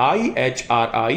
IHRI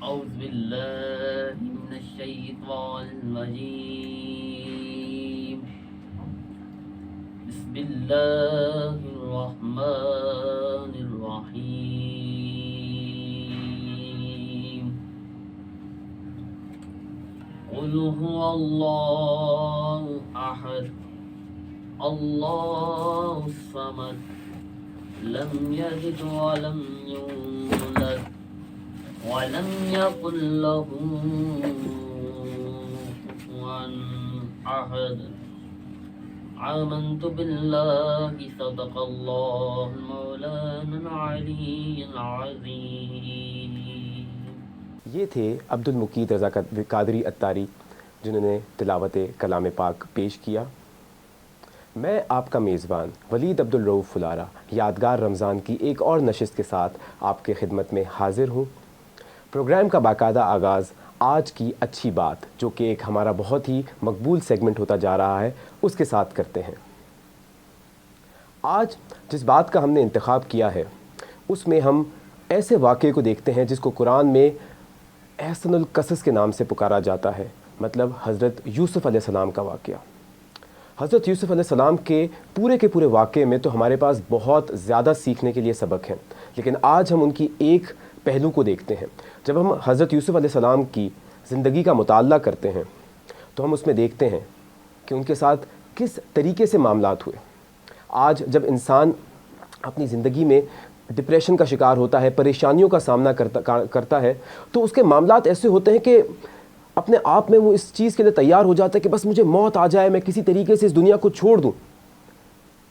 أعوذ بالله من الشيطان الرجيم. بسم الله الرحمن الرحيم. قل هو الله أحد الله الصمد لم يلد ولم يولد ولم يكن له كفوا أحد. آمنت بالله صدق الله مولانا العلي العظيم. یہ تھے عبدالمقید رضا قادری اتاری جنہوں نے تلاوت کلام پاک پیش کیا. میں آپ کا میزبان ولید عبدالرؤف فلارہ یادگار رمضان کی ایک اور نشست کے ساتھ آپ کے خدمت میں حاضر ہوں. پروگرام کا باقاعدہ آغاز آج کی اچھی بات، جو کہ ایک ہمارا بہت ہی مقبول سیگمنٹ ہوتا جا رہا ہے، اس کے ساتھ کرتے ہیں. آج جس بات کا ہم نے انتخاب کیا ہے اس میں ہم ایسے واقعے کو دیکھتے ہیں جس کو قرآن میں احسن القصص کے نام سے پکارا جاتا ہے، مطلب حضرت یوسف علیہ السلام کا واقعہ. حضرت یوسف علیہ السلام کے پورے واقعے میں تو ہمارے پاس بہت زیادہ سیکھنے کے لیے سبق ہیں، لیکن آج ہم ان کی ایک پہلو کو دیکھتے ہیں. جب ہم حضرت یوسف علیہ السلام کی زندگی کا مطالعہ کرتے ہیں تو ہم اس میں دیکھتے ہیں کہ ان کے ساتھ کس طریقے سے معاملات ہوئے. آج جب انسان اپنی زندگی میں ڈپریشن کا شکار ہوتا ہے، پریشانیوں کا سامنا کرتا ہے، تو اس کے معاملات ایسے ہوتے ہیں کہ اپنے آپ میں وہ اس چیز کے لیے تیار ہو جاتا ہے کہ بس مجھے موت آ جائے، میں کسی طریقے سے اس دنیا کو چھوڑ دوں.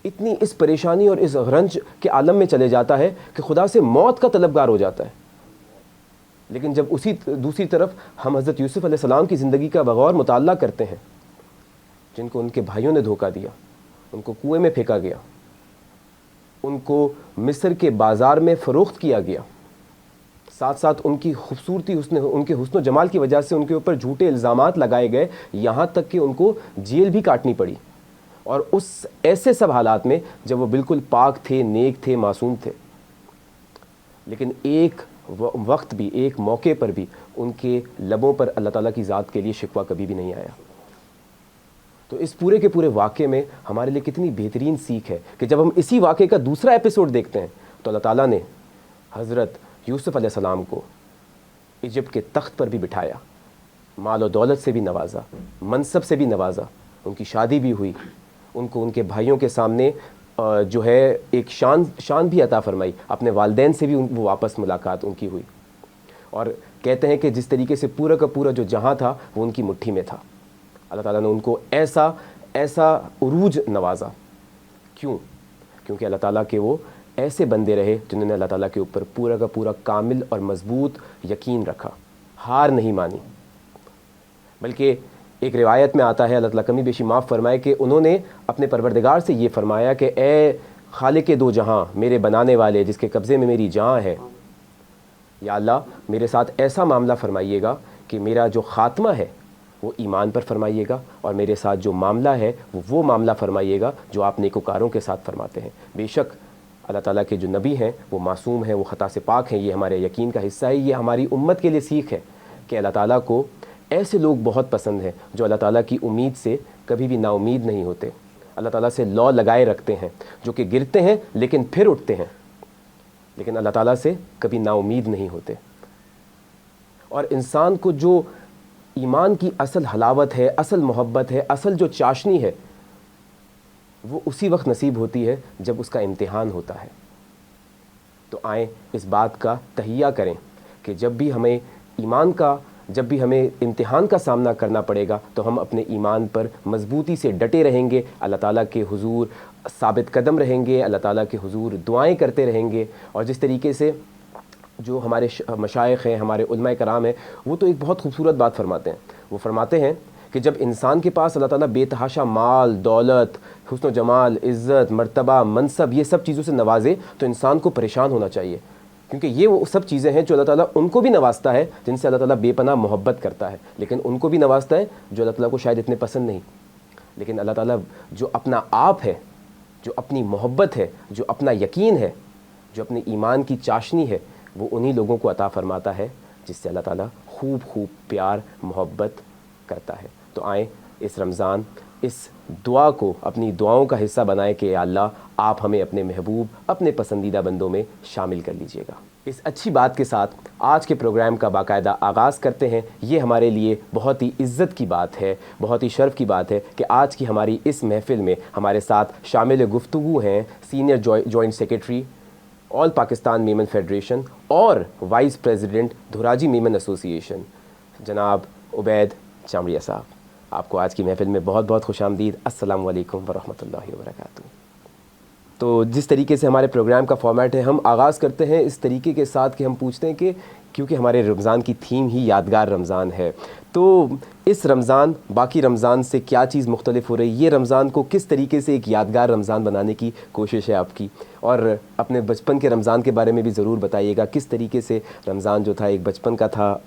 اتنی اس پریشانی اور اس رنج کے عالم میں چلے جاتا ہے کہ خدا سے موت کا طلبگار ہو جاتا ہے. لیکن جب اسی دوسری طرف ہم حضرت یوسف علیہ السلام کی زندگی کا بغور مطالعہ کرتے ہیں، جن کو ان کے بھائیوں نے دھوکہ دیا، ان کو کنویں میں پھینکا گیا، ان کو مصر کے بازار میں فروخت کیا گیا، ساتھ ساتھ ان کی خوبصورتی ان کے حسن و جمال کی وجہ سے ان کے اوپر جھوٹے الزامات لگائے گئے، یہاں تک کہ ان کو جیل بھی کاٹنی پڑی. اور اس ایسے سب حالات میں جب وہ بالکل پاک تھے، نیک تھے، معصوم تھے، لیکن ایک وقت بھی، ایک موقع پر بھی ان کے لبوں پر اللہ تعالیٰ کی ذات کے لیے شکوہ کبھی بھی نہیں آیا. تو اس پورے کے پورے واقعے میں ہمارے لیے کتنی بہترین سیکھ ہے کہ جب ہم اسی واقعے کا دوسرا ایپیسوڈ دیکھتے ہیں تو اللہ تعالیٰ نے حضرت یوسف علیہ السلام کو ایجپٹ کے تخت پر بھی بٹھایا، مال و دولت سے بھی نوازا، منصب سے بھی نوازا، ان کی شادی بھی ہوئی، ان کو ان کے بھائیوں کے سامنے جو ہے ایک شان بھی عطا فرمائی، اپنے والدین سے بھی وہ واپس ملاقات ان کی ہوئی. اور کہتے ہیں کہ جس طریقے سے پورا کا پورا جو جہاں تھا وہ ان کی مٹھی میں تھا. اللہ تعالیٰ نے ان کو ایسا عروج نوازا. کیوں؟ کیونکہ اللہ تعالیٰ کے وہ ایسے بندے رہے جنہوں نے اللہ تعالیٰ کے اوپر پورا کا پورا کامل اور مضبوط یقین رکھا، ہار نہیں مانی. بلکہ ایک روایت میں آتا ہے، اللہ تعالیٰ کمی بیشی معاف فرمائے، کہ انہوں نے اپنے پروردگار سے یہ فرمایا کہ اے خالق دو جہاں، میرے بنانے والے جس کے قبضے میں میری جان ہے، یا اللہ میرے ساتھ ایسا معاملہ فرمائیے گا کہ میرا جو خاتمہ ہے وہ ایمان پر فرمائیے گا، اور میرے ساتھ جو معاملہ ہے وہ معاملہ فرمائیے گا جو آپ نیکوکاروں کے ساتھ فرماتے ہیں. بے شک اللہ تعالیٰ کے جو نبی ہیں وہ معصوم ہیں، وہ خطا سے پاک ہیں. یہ ہمارے یقین کا حصہ ہے، یہ ہماری امت کے لیے سیکھ ہے کہ اللہ تعالیٰ کو ایسے لوگ بہت پسند ہیں جو اللہ تعالیٰ کی امید سے کبھی بھی نا امید نہیں ہوتے، اللہ تعالیٰ سے لو لگائے رکھتے ہیں، جو کہ گرتے ہیں لیکن پھر اٹھتے ہیں، لیکن اللہ تعالیٰ سے کبھی نا امید نہیں ہوتے. اور انسان کو جو ایمان کی اصل حلاوت ہے، اصل محبت ہے، اصل جو چاشنی ہے، وہ اسی وقت نصیب ہوتی ہے جب اس کا امتحان ہوتا ہے. تو آئیں اس بات کا تہیہ کریں کہ جب بھی ہمیں امتحان کا سامنا کرنا پڑے گا تو ہم اپنے ایمان پر مضبوطی سے ڈٹے رہیں گے، اللہ تعالیٰ کے حضور ثابت قدم رہیں گے, اللہ تعالیٰ کے حضور دعائیں کرتے رہیں گے, اور جس طریقے سے جو ہمارے مشائخ ہیں, ہمارے علماء کرام ہیں, وہ تو ایک بہت خوبصورت بات فرماتے ہیں. وہ فرماتے ہیں کہ جب انسان کے پاس اللہ تعالیٰ بے تحاشا مال, دولت, حسن و جمال, عزت, مرتبہ, منصب, یہ سب چیزوں سے نوازے تو انسان کو پریشان ہونا چاہیے, کیونکہ یہ وہ سب چیزیں ہیں جو اللہ تعالیٰ ان کو بھی نوازتا ہے جن سے اللہ تعالیٰ بے پناہ محبت کرتا ہے, لیکن ان کو بھی نوازتا ہے جو اللہ تعالیٰ کو شاید اتنے پسند نہیں. لیکن اللہ تعالیٰ جو اپنا آپ ہے, جو اپنی محبت ہے, جو اپنا یقین ہے, جو اپنے ایمان کی چاشنی ہے, وہ انہی لوگوں کو عطا فرماتا ہے جس سے اللہ تعالیٰ خوب پیار محبت کرتا ہے. تو آئیں اس رمضان اس دعا کو اپنی دعاؤں کا حصہ بنائیں کہ یا اللہ آپ ہمیں اپنے محبوب, اپنے پسندیدہ بندوں میں شامل کر لیجئے گا. اس اچھی بات کے ساتھ آج کے پروگرام کا باقاعدہ آغاز کرتے ہیں. یہ ہمارے لیے بہت ہی عزت کی بات ہے, بہت ہی شرف کی بات ہے کہ آج کی ہماری اس محفل میں ہمارے ساتھ شامل گفتگو ہیں سینئر جوائنٹ سیکرٹری آل پاکستان میمن فیڈریشن اور وائس پریزیڈنٹ دھراجی میمن ایسوسی ایشن جناب عبید چامڑیا صاحب. آپ کو آج کی محفل میں بہت بہت خوش آمدید. السلام علیکم ورحمۃ اللہ وبرکاتہ. تو جس طریقے سے ہمارے پروگرام کا فارمیٹ ہے, ہم آغاز کرتے ہیں اس طریقے کے ساتھ کہ ہم پوچھتے ہیں کہ کیونکہ ہمارے رمضان کی تھیم ہی یادگار رمضان ہے, تو اس رمضان باقی رمضان سے کیا چیز مختلف ہو رہی, یہ رمضان کو کس طریقے سے ایک یادگار رمضان بنانے کی کوشش ہے آپ کی, اور اپنے بچپن کے رمضان کے بارے میں بھی ضرور بتائیے گا, کس طریقے سے رمضان جو تھا ایک بچپن کا تھا,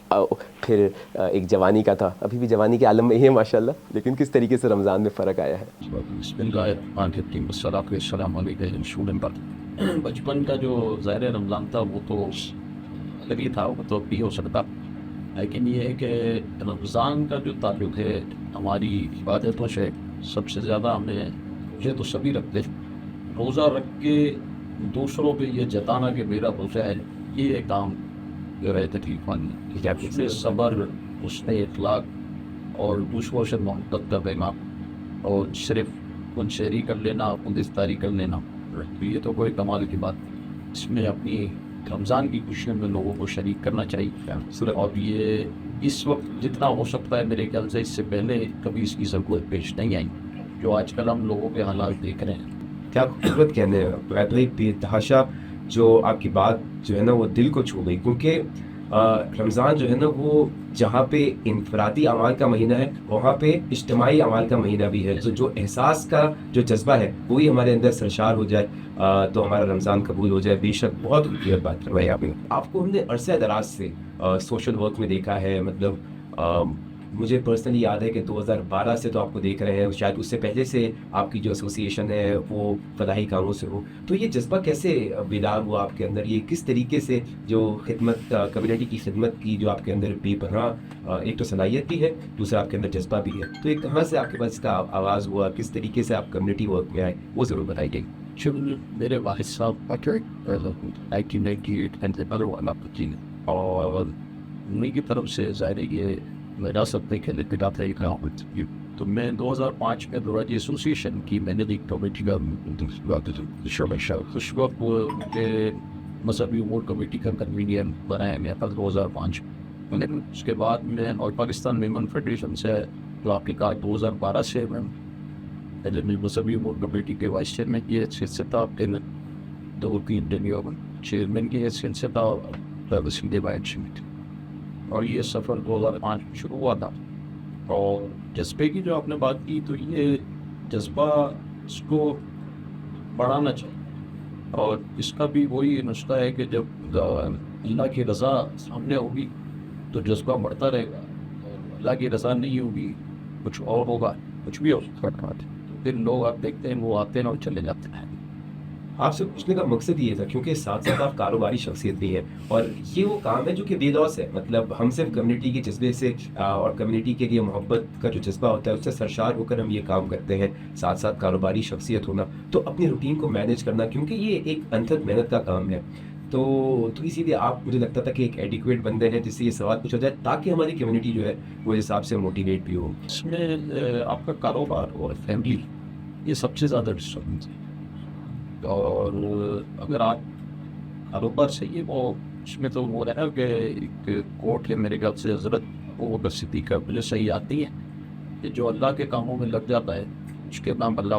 پھر ایک جوانی کا تھا, ابھی بھی جوانی کے عالم میں ہی ہے ماشاءاللہ, لیکن کس طریقے سے رمضان میں فرق آیا ہے. بسم اللہ الرحمن الرحیم والصلاۃ والسلام علیہ رسول اللہ. بچپن کا جو ظاہر رمضان تھا وہ تو الگ ہی تھا, وہ تو بھی ہو سکتا, لیکن یہ ہے کہ رمضان کا جو تعلق ہے ہماری عبادتوں سے سب سے زیادہ ہمیں مجھے تو سبھی رکھتے روزہ رکھ کے دوسروں پہ یہ جتانا کہ میرا روزہ ہے, یہ کام جو ہے تکلیف سے صبر, حسن اخلاق اور دوسروں سے محبت کا پیغام, اور صرف منشری کر لینا, خودستاری کر لینا, یہ تو کوئی کمال کی بات. اس میں اپنی رمضان کی خوشیوں میں لوگوں کو شریک کرنا چاہیے, اور یہ اس وقت جتنا ہو سکتا ہے میرے خیال سے اس سے پہلے کبھی اس کی ضرورت پیش نہیں آئی جو آج کل ہم لوگوں کے حالات دیکھ رہے ہیں. کیا خوبصورت کہنے ہیں, بے تحاشا جو آپ کی بات جو ہے نا وہ دل کو چھو گئی, کیونکہ رمضان جو ہے نا وہ جہاں پہ انفرادی اعمال کا مہینہ ہے وہاں پہ اجتماعی اعمال کا مہینہ بھی ہے. تو جو احساس کا جو جذبہ ہے وہی ہمارے اندر سرشار ہو جائے تو ہمارا رمضان قبول ہو جائے. بے شک بہت خوبصورت بات کروائی آپ نے. آپ کو ہم نے عرصہ دراز سے سوشل ورک میں دیکھا ہے, مطلب مجھے پرسنلی یاد ہے کہ 2012 سے تو آپ کو دیکھ رہے ہیں, شاید اس سے پہلے سے آپ کی جو ایسوسی ایشن ہے وہ فلاحی کاموں سے ہو. تو یہ جذبہ کیسے بیدار ہوا آپ کے اندر, یہ کس طریقے سے جو خدمت کمیونٹی کی خدمت کی جو آپ کے اندر بے پناہ ایک تو صلاحیت بھی ہے, دوسرا آپ کے اندر جذبہ بھی ہے, تو یہ کہاں سے آپ کے پاس اس کا آغاز ہوا, کس طریقے سے آپ کمیونٹی ورک میں آئے, وہ ضرور بتائی گئی. میرے والد صاحب 1998 اور انہیں کی طرف سے ظاہر یہ میرا سب کے لطفات ہے. تو میں 2005 میں دھراجی ایسوسی ایشن کی میں نے ایک کمیٹی کا اس وقت مجھے مذہبی امور کمیٹی کا کنوینئر بنایا گیا تھا 2005 میں. اس کے بعد میں اور پاکستان میمن فیڈریشن سے تعلقات 2012 سے میں مذہبی امور کمیٹی کے وائس چیئرمین کی حیثیت سے تھا, 2-3 دن چیئرمین کی حیثیت سے تھا, اور یہ سفر 2005 میں شروع ہوا تھا. اور جذبے کی جو آپ نے بات کی تو یہ جذبہ اس کو بڑھانا چاہیے, اور اس کا بھی وہی نسخہ ہے کہ جب اللہ کی رضا سامنے ہوگی تو جذبہ بڑھتا رہے گا, اور اللہ کی رضا نہیں ہوگی کچھ اور ہوگا, کچھ بھی ہو سکتا ہے. پھر لوگ آپ دیکھتے ہیں وہ آتے ہیں اور چلے جاتے ہیں. آپ سے پوچھنے کا مقصد یہ تھا کیونکہ ساتھ ساتھ آپ کاروباری شخصیت بھی ہے, اور یہ وہ کام ہے جو کہ بے لوث ہے, مطلب ہم صرف کمیونٹی کے جذبے سے اور کمیونٹی کے لیے محبت کا جو جذبہ ہوتا ہے اس سے سرشار ہو کر ہم یہ کام کرتے ہیں, ساتھ ساتھ کاروباری شخصیت ہونا, تو اپنی روٹین کو مینیج کرنا, کیونکہ یہ ایک انتھک محنت کا کام ہے. تو اسی لیے آپ مجھے لگتا تھا کہ ایک ایڈیکویٹ بندے ہیں جس سے یہ سوال پوچھا جائے تاکہ ہماری کمیونٹی جو ہے وہ حساب سے موٹیویٹ بھی ہو. اس میں آپ کا کاروبار اور فیملی یہ سب سے زیادہ ڈسٹربنس ہے, اور اگر آپ کاروبار سے یہ وہ اس میں تو وہ ہے کہ ایک کوٹ ہے میرے خیال سے حضرت وہ صدیقہ مجھے صحیح آتی ہے کہ جو اللہ کے کاموں میں لگ جاتا ہے اس کے نام اللہ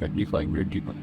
25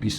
20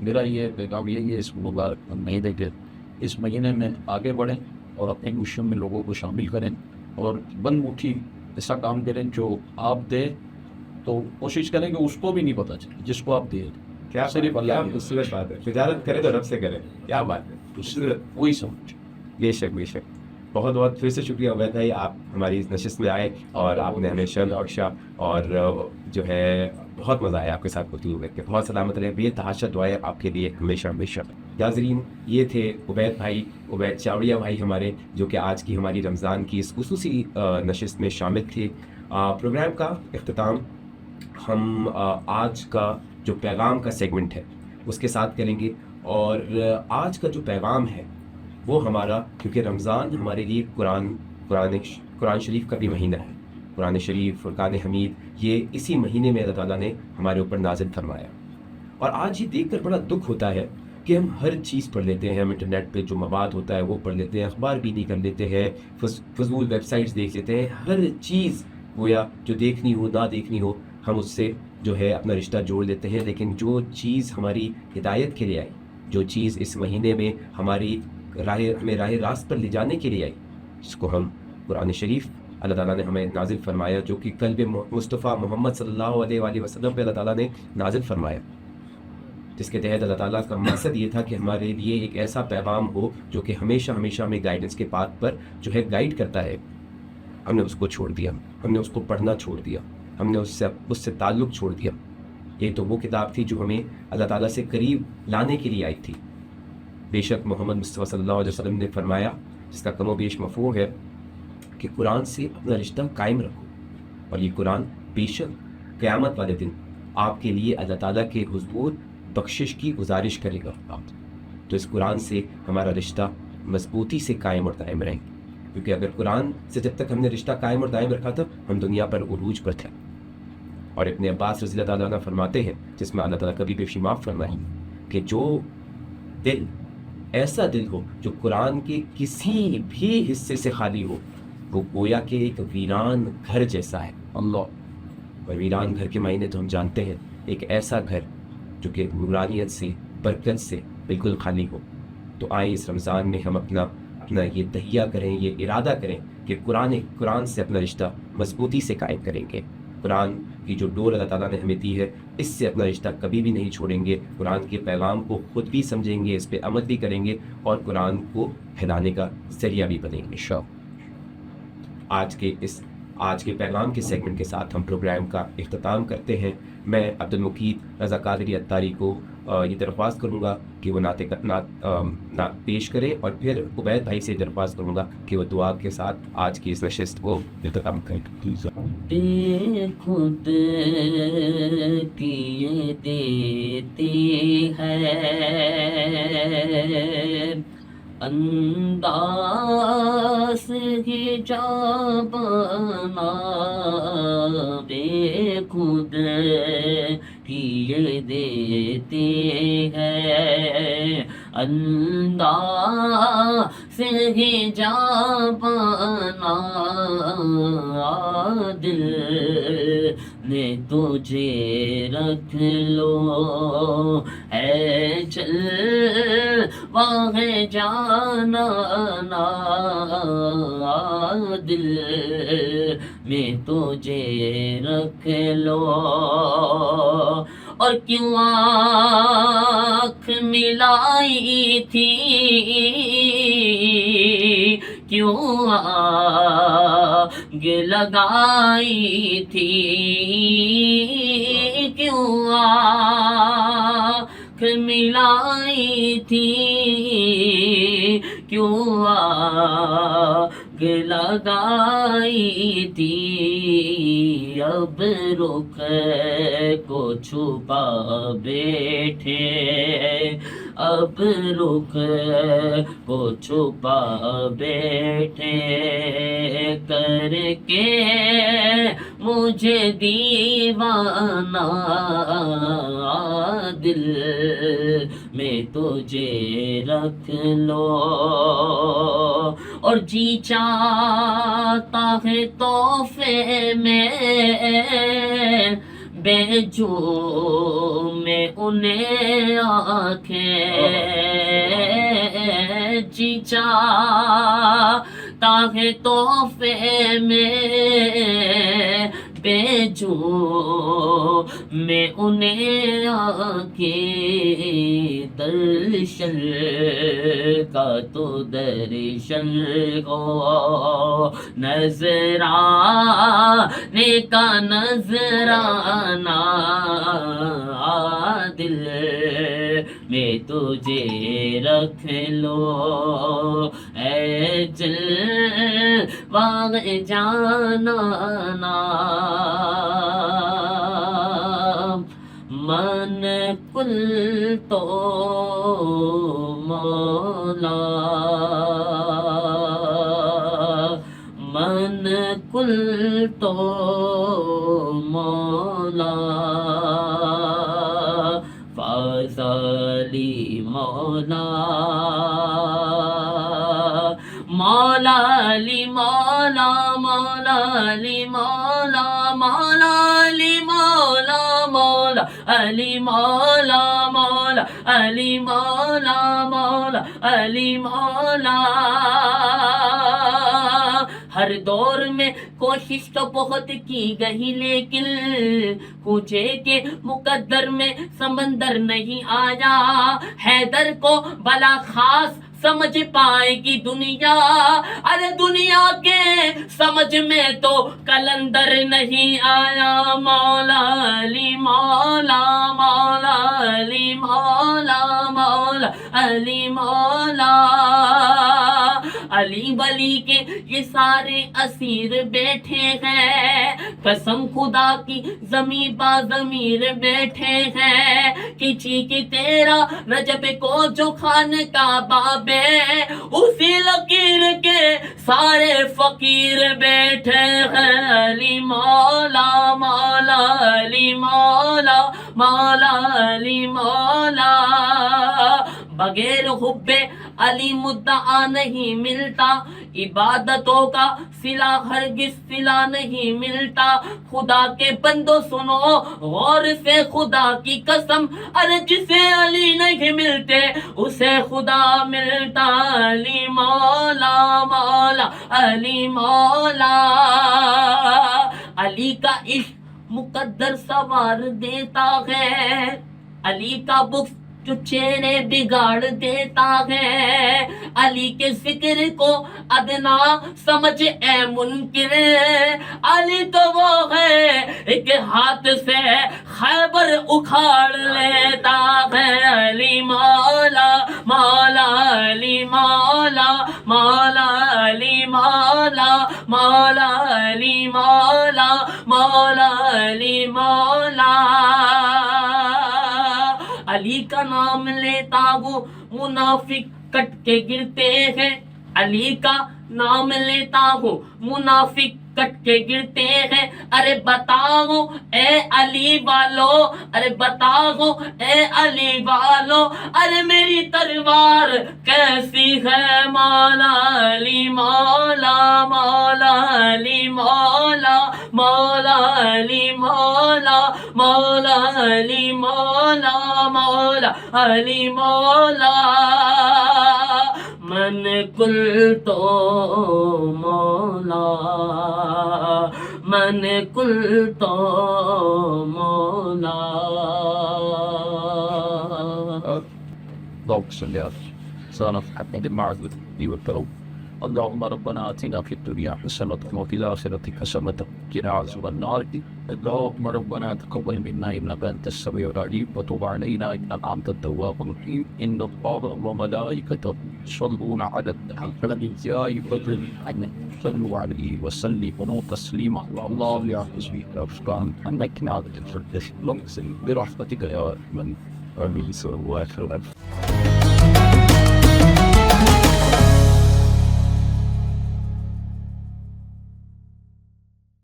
میرا یہ پیغام یہی ہے اس مبارک مہینے کے اس مہینے میں آگے بڑھیں اور اپنی خوشیوں میں لوگوں کو شامل کریں اور بند مٹھی ایسا کام کریں جو آپ دیں تو کوشش کریں کہ اس کو بھی نہیں پتہ چلے جس کو آپ دیں. کیا صرف اللہ کی خوبصورت بات ہے. تجارت کرے تو رب سے کرے. کیا بات ہے. خوبصورت. وہی سمجھ. بے شک بے شک. بہت بہت پھر سے شکریہ عبید بھائی, آپ ہماری اس نشست میں آئے اور آپ نے ہمیں شرم بخشا اور جو ہے بہت مزہ آیا آپ کے ساتھ گفتگو کر کے. بہت سلامت رہے. بے تحاشا دعائیں آپ کے لیے ہمیشہ ہمیشہ. ناظرین, یہ تھے عبید بھائی, عبید چاوڑیا بھائی ہمارے, جو کہ آج کی ہماری رمضان کی اس خصوصی نشست میں شامل تھے. پروگرام کا اختتام ہم آج کا جو پیغام کا سیگمنٹ ہے اس کے ساتھ کریں گے. اور آج کا جو پیغام ہے وہ ہمارا, کیونکہ رمضان ہمارے لیے قرآن شریف کا بھی مہینہ ہے. قرآن شریف, فرقان حمید, یہ اسی مہینے میں اللہ تعالیٰ نے ہمارے اوپر نازل فرمایا. اور آج یہ دیکھ کر بڑا دکھ ہوتا ہے کہ ہم ہر چیز پڑھ لیتے ہیں, ہم انٹرنیٹ پہ جو مواد ہوتا ہے وہ پڑھ لیتے ہیں, اخبار بھی نہیں کر لیتے ہیں, فضول ویب سائٹس دیکھ لیتے ہیں. ہر چیز گویا جو دیکھنی ہو نہ دیکھنی ہو ہم اس سے جو ہے اپنا رشتہ جوڑ لیتے ہیں. لیکن جو چیز ہماری ہدایت کے لیے آئی, جو چیز اس مہینے میں ہمیں راہ راست پر لے جانے کے لیے آئی, جس کو ہم قرآن شریف اللہ تعالیٰ نے ہمیں نازل فرمایا, جو کہ قلب مصطفیٰ محمد صلی اللہ علیہ وآلہ وسلم پہ اللہ تعالیٰ نے نازل فرمایا, جس کے تحت اللہ تعالیٰ کا مقصد یہ تھا کہ ہمارے لیے ایک ایسا پیغام ہو جو کہ ہمیشہ ہمیشہ ہمیں گائیڈنس کے پاتھ پر جو ہے گائیڈ کرتا ہے. ہم نے اس کو چھوڑ دیا, ہم نے اس کو پڑھنا چھوڑ دیا, ہم نے اس سے تعلق چھوڑ دیا. یہ تو وہ کتاب تھی جو ہمیں اللہ تعالیٰ سے قریب لانے کے لیے آئی تھی. بے شک محمد مصطفیٰ صلی اللہ علیہ وسلم نے فرمایا, جس کا کم و بیش مفہوم ہے, کہ قرآن سے اپنا رشتہ قائم رکھو, اور یہ قرآن بے شک قیامت والے دن آپ کے لیے اللہ تعالیٰ کے حضور بخشش کی گزارش کرے گا. تو اس قرآن سے ہمارا رشتہ مضبوطی سے قائم اور دائم رہیں, کیونکہ اگر قرآن سے جب تک ہم نے رشتہ قائم اور دائم رکھا تھا ہم دنیا پر عروج پر تھے. اور ابن عباس رضی اللہ تعالیٰ عنہ فرماتے ہیں, جس میں اللہ تعالیٰ کبھی بھی معاف فرمائیں, کہ جو دل, ایسا دل ہو جو قرآن کے کسی بھی حصے سے خالی ہو, وہ گویا کہ ایک ویران گھر جیسا ہے. اللہ. اور ویران گھر کے معنی تو ہم جانتے ہیں, ایک ایسا گھر جو کہ نورانیت سے, برکت سے بالکل خالی ہو. تو آئیں اس رمضان میں ہم اپنا یہ تہیہ کریں, یہ ارادہ کریں کہ قرآن سے اپنا رشتہ مضبوطی سے قائم کریں گے. قرآن کی جو ڈور اللہ تعالیٰ نے ہمیں دی ہے, اس سے اپنا رشتہ کبھی بھی نہیں چھوڑیں گے. قرآن کے پیغام کو خود بھی سمجھیں گے, اس پہ عمل بھی کریں گے, اور قرآن کو پھیلانے کا ذریعہ بھی بنیں گے. آج کے پیغام کے سیگمنٹ کے ساتھ ہم پروگرام کا اختتام کرتے ہیں. میں عبد المقید رضا قادری اتاری کو یہ درخواست کروں گا کہ وہ نعت پیش کرے, اور پھر عبید بھائی سے درخواست کروں گا کہ وہ دعا کے ساتھ آج کی اس نشست کو اختتام کریں. خود کیے دیتی ہے انداز ہی جا بنا, بے خود کیے دیتی ہے انداز ہی جا بنا, دل نے تجھے رکھ لو ہے چل واہ جانا, دل میں تجھے رکھ لو. اور کیوں آنکھ ملائی تھی, کیوں آگ لگائی تھی, کیوں آنکھ ملائی تھی, کیوں آگ لگائی تھی. اب رخ کو چھپا بیٹھے, اب رخ کو چھپا بیٹھے, کر کے مجھے دیوانہ, دل میں تجھے رکھ لو. اور جی چاہتا ہے تحفے میں بیجو میں انہیں آنکھیں جی چاہتا ہے تحفے میں بیجو میں انہیں آکے درشن کا تو درشن ہو نظرانے کا نظرانہ دل میں تجھے رکھ لو اے جلوہ جانانا من کل تو مولا من کل تو مولا فضلی مولا مولا علی مولا مولا علی مولا مولا علی مولا مولا علی مولا مولا علی مولا مولا علی مولا ہر دور میں کوشش تو بہت کی گئی لیکن پوچھے کہ مقدر میں سمندر نہیں آیا حیدر کو بلا خاص سمجھ پائے گی دنیا ارے دنیا کے سمجھ میں تو کلندر نہیں آیا مولا علی مولا مولا علی مولا مولا علی مولا علی ولی کے یہ سارے اسیر بیٹھے ہیں قسم خدا کی زمین با ضمیر بیٹھے ہیں کچی کی تیرا رجب کو جو خان کا باب ہے اسی لکیر کے سارے فقیر بیٹھے ہیں علی مولا مولا علی مولا مولا علی مولا بغیر حب علی مدعا نہیں ملتا عبادتوں کا صلہ ہرگز صلہ نہیں ملتا خدا کے بندو سنو غور سے خدا کی قسم ارے جسے علی نہیں ملتے اسے خدا ملتا علی مولا مولا علی مولا علی کا عشق مقدر سوار دیتا ہے علی کا بخش جو چہرے بگاڑ دیتا ہے علی کے ذکر کو ادنا سمجھ اے منکر علی تو وہ ہے ایک ہاتھ سے خیبر اکھاڑ لیتا ہے علی مولا مولا علی مولا مولا علی مولا مولا علی مولا مولا علی مولا علی کا نام لیتا وہ منافق کٹ کے گرتے ہیں علی کا نام لیتا ہوں منافق کٹ کے گرتے ہیں ارے بتاؤ اے علی والو ارے بتاؤ اے علی والو ارے میری تلوار کیسی ہے مولا علی مولا مولا علی مولا مولا علی مولا مولا علی مولا مولا علی مولا من کل تو مولا من کل تو مولا اللهم صل على سيدنا محمد المعبود والكرم اللهم ربنا آتنا في الدنيا حسنة وفي الآخرة حسنة وقنا عذاب النار اللهم ربنا تقبل منا إنك أنت السميع العليم وتب علينا إنك أنت التواب الرحيم إن الله وملائكته يصلون على النبي يا أيها الذين صلوا عليه وسلموا تسليما اللهم يا حسبي الأفكار أنك نعبد الفردوس برحمتك يا من آمين.